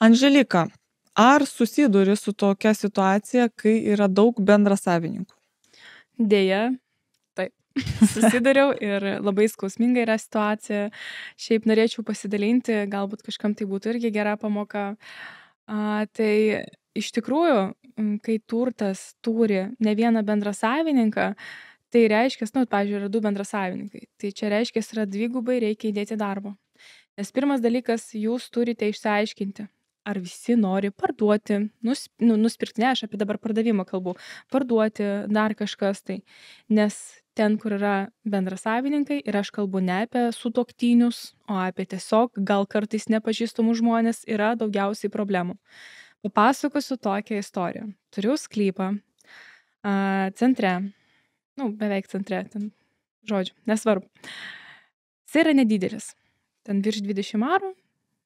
Anželika, ar susiduri su tokia situacija, kai yra daug bendrasavininkų? Deja, taip. Susidariau ir labai skausminga yra situacija. Šiaip norėčiau pasidalinti, galbūt kažkam tai būtų irgi gera pamoka. Tai iš tikrųjų, kai turtas turi ne vieną bendrasavininką, tai reiškia, pavyzdžiui, yra 2 bendrasavininkai. Tai čia reiškia, yra dvigubai reikia įdėti darbo. Nes pirmas dalykas, jūs turite išsiaiškinti, ar visi nori parduoti, nuspirkti, ne, aš apie dabar pardavimą kalbu, parduoti, dar kažkas tai. Nes ten, kur yra bendrasavininkai, ir aš kalbu ne apie sutuoktinius, o apie tiesiog gal kartais nepažįstamų žmonės, yra daugiausiai problemų. Papasakosiu tokią istoriją. Turiu sklypą centre, beveik centre, ten, žodžiu, nesvarbu. Jis yra nedidelis. Ten virš 20 arų,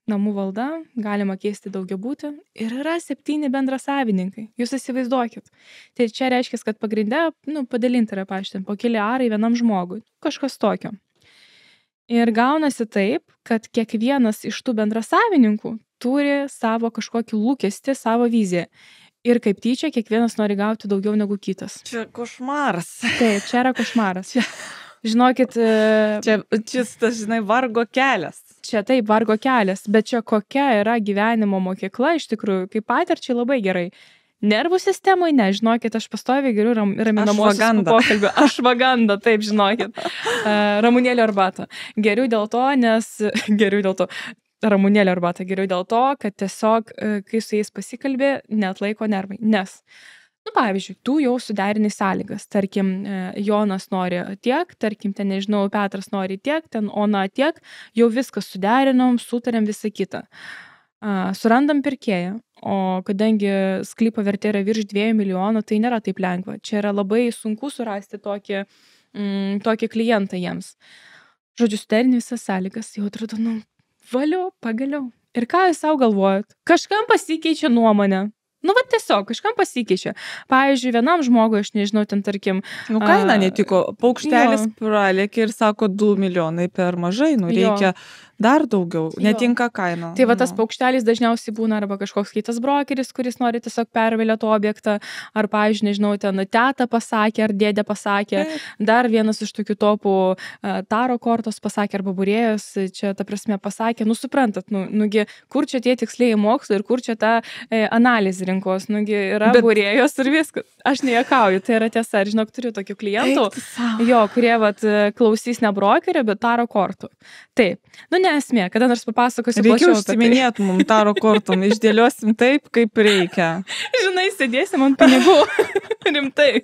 namų valda, galima keisti daugiabutį ir yra 7 bendrasavininkai. Jūs įsivaizduokit. Tai čia reiškia, kad pagrinde, padalinti yra, pavyzdžiui, po keli arai vienam žmogui. Kažkas tokio. Ir gaunasi taip, kad kiekvienas iš tų bendrasavininkų turi savo kažkokį lūkestį, savo viziją. Ir kaip tyčia, kiekvienas nori gauti daugiau negu kitas. Čia košmaras. Taip, čia yra košmaras. Žinokit, čia tas, žinai, vargo kelias. Čia taip, vargo kelias, bet čia kokia yra gyvenimo mokykla, iš tikrųjų, kaip patirčiai labai gerai. Nervų sistemai, ne, žinokit, aš pastoviai geriu raminamosios pokalbių. Ašvaganda, taip, žinokit. Ramunėlio arbatą. Geriu dėl to, ramunėlio arbatą geriu dėl to, kad tiesiog, kai su jais pasikalbė, neatlaiko nervai. Nes pavyzdžiui, tu jau suderini sąlygas, tarkim, Jonas nori tiek, tarkim, ten, nežinau, Petras nori tiek, ten Ona tiek, jau viskas suderinom, sutarėm visą kitą. Surandam pirkėją, o kadangi sklypo vertė yra virš 2 milijonų, tai nėra taip lengva. Čia yra labai sunku surasti tokį klientą jiems. Žodžiu, suderini visas sąlygas, jau atrodo, valiu, pagaliau. Ir ką jūs savo galvojat? Kažkam pasikeičia nuomonė. Tiesiog, kažkam pasikeičia. Pavyzdžiui, vienam žmogui, aš nežinau, ten tarkim... Kaina netiko. Paukštelis pralėkė ir sako 2 milijonai per mažai, reikia dar daugiau, netinka kaina. Tai tas paukštelis dažniausiai būna arba kažkoks kitas brokeris, kuris nori tiesiog pervėlioti objektą, ar, pavyzdžiui, nežinau, ten teta pasakė, ar dėdė pasakė, dar vienas iš tokių topų taro kortos pasakė, arba būrėjas, čia, ta prasme, pasakė, suprantat, kur čia tie tikslieji mokslai ir kur čia ta analizė rinkos, yra būrėjos ir viskas. Aš nejuokauju, tai yra tiesa, ir žinok, turiu tokių klientų, kurie, klausys ne brokerio, bet taro kortų. Taip, esmė, kada nors papasakosiu plačiau. Reikia užsiminėti mums taro kortom, išdėliosim taip, kaip reikia. Žinai, sėdėsim ant pinigų. Rimtai.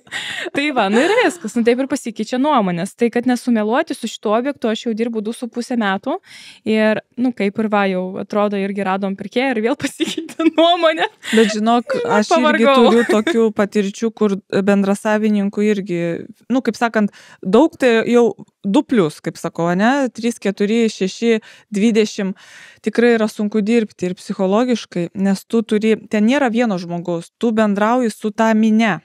Tai ir viskas, taip ir pasikeičia nuomonės. Tai, kad nesumeluoti su šituo objektu, aš jau dirbu 2,5 metų ir, kaip ir jau atrodo, irgi radom pirkėją ir vėl pasikeitė nuomonė. Bet žinok, aš irgi turiu tokių patirčių, kur bendrasavininkų irgi, kaip sakant, daug tai jau 2+, kaip sakau, ne? 3, 4, 6, 20. Tikrai yra sunku dirbti ir psichologiškai, nes tu turi, ten nėra vieno žmogaus, tu bendrauji su ta minia.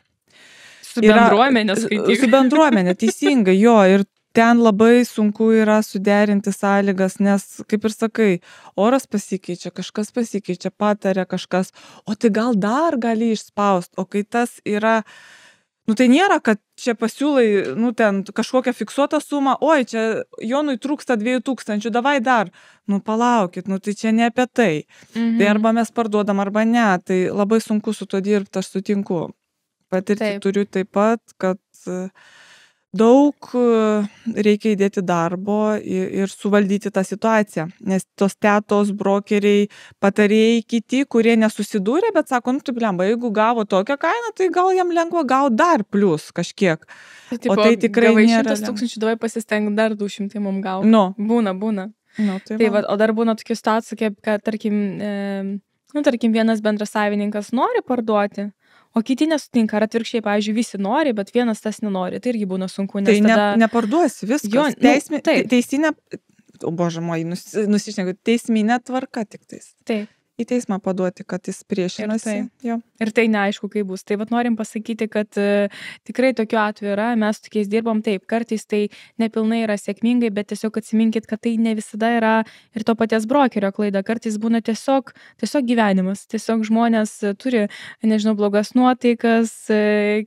Su bendruomenė, skaityk. Su bendruomenė, teisingai, ir ten labai sunku yra suderinti sąlygas, nes, kaip ir sakai, oras pasikeičia, kažkas pasikeičia, patarė kažkas, o tai gal dar gali išspausti, o kai tas yra... tai nėra, kad čia pasiūlai, ten kažkokią fiksuotą sumą, oi, čia Jonui trūksta 2000, davai dar. Palaukit, tai čia ne apie tai. Tai arba mes parduodam, arba ne, tai labai sunku su tuo dirbti, aš sutinku. Patirti turiu taip pat, kad daug reikia įdėti darbo ir suvaldyti tą situaciją, nes tos tetos, brokeriai, patarėjai kiti, kurie nesusidūrė, bet sako, tai blemba, jeigu gavo tokią kainą, tai gal jam lengva gauti dar plus kažkiek. O tai tikrai nėra. 100 000 davai pasistengti dar 200 mums gauti. Būna. O dar būna tokia situacija, kad tarkim vienas bendrasavininkas nori parduoti, o kiti nesutinka, ar atvirkščiai, pavyzdžiui, visi nori, bet vienas tas nenori. Tai irgi būna sunku, nes tada... neparduosi viskas. Teisinė, o bože, nusišneku, teisminė tvarka tik tais. Taip. į teismą paduoti, kad jis priešinasi. Jo. Ir tai neaišku, kaip bus. Tai vat norim pasakyti, kad tikrai tokiu atveju yra, mes tokiais dirbom taip, kartais tai nepilnai yra sėkmingai, bet tiesiog atsiminkit, kad tai ne visada yra ir to paties brokerio klaida. Kartais būna tiesiog gyvenimas. Tiesiog žmonės turi, nežinau, blogas nuotaikas,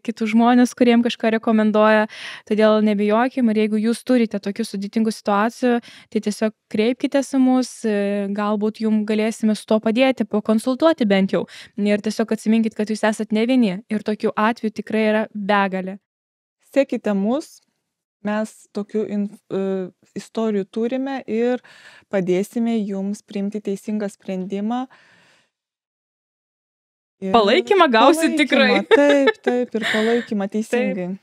kitus žmonės, kuriem kažką rekomenduoja. Todėl nebijokim ir jeigu jūs turite tokių sudėtingų situacijų, tai tiesiog kreipkitės į mus, galbūt jums galėsime su to padėti, pakonsultuoti bent jau. Ir tiesiog atsiminkit, kad jūs esat ne vieni ir tokių atvejų tikrai yra begalė. Sekite mus, mes tokių istorijų turime ir padėsime jums priimti teisingą sprendimą. Palaikymą gausit tikrai. Taip, ir palaikymą teisingai.